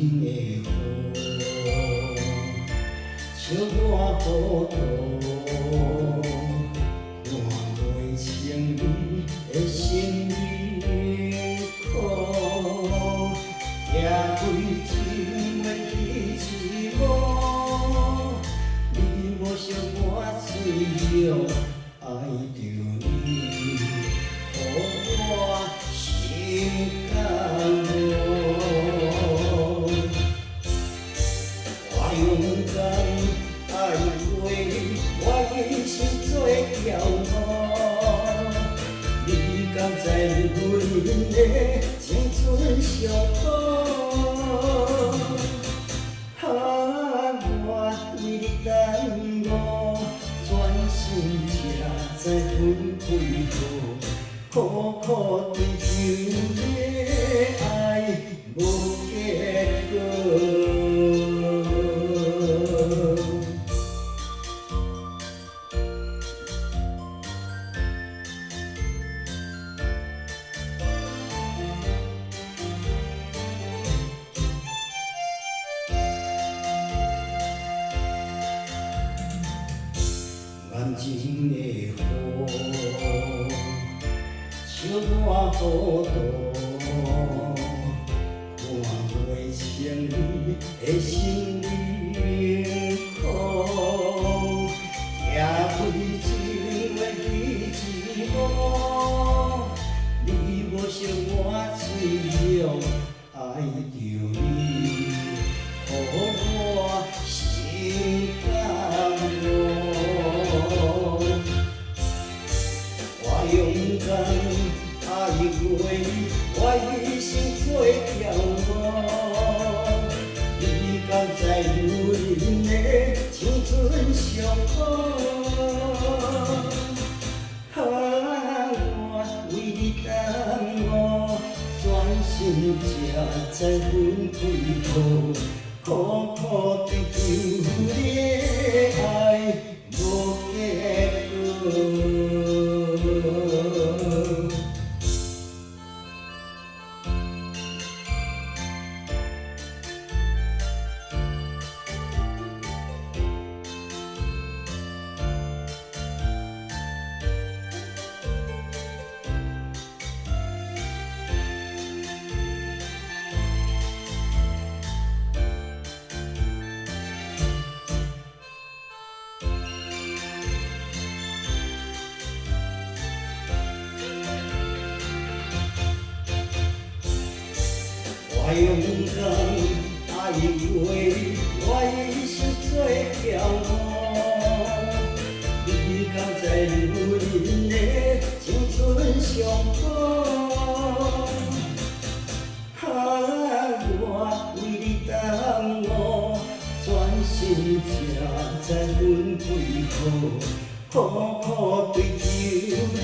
情的雨，笑我糊涂，看袂清你的心里苦，寄开情的彼一幕，你无惜我最后爱着你，予我心甘愿。我勇敢爱过你，我一生做骄傲。你敢知阮的青春上好？我为你等我，专心才知分开好，苦苦追求的爱无结果。眼睛的雨，笑我糊涂，看袂清你的心里苦，寄开情的彼一幕，你无惜我最后爱着你，予我心甘愿。勇敢爱过你，我一生做骄傲。你敢知阮的青春上好？我为你等我，专心才分开好，苦苦追求的爱无结果。我勇敢爱过你，我一生做骄傲。你敢知阮的青春上好？我为你等我，专心才分开好，苦苦追求你。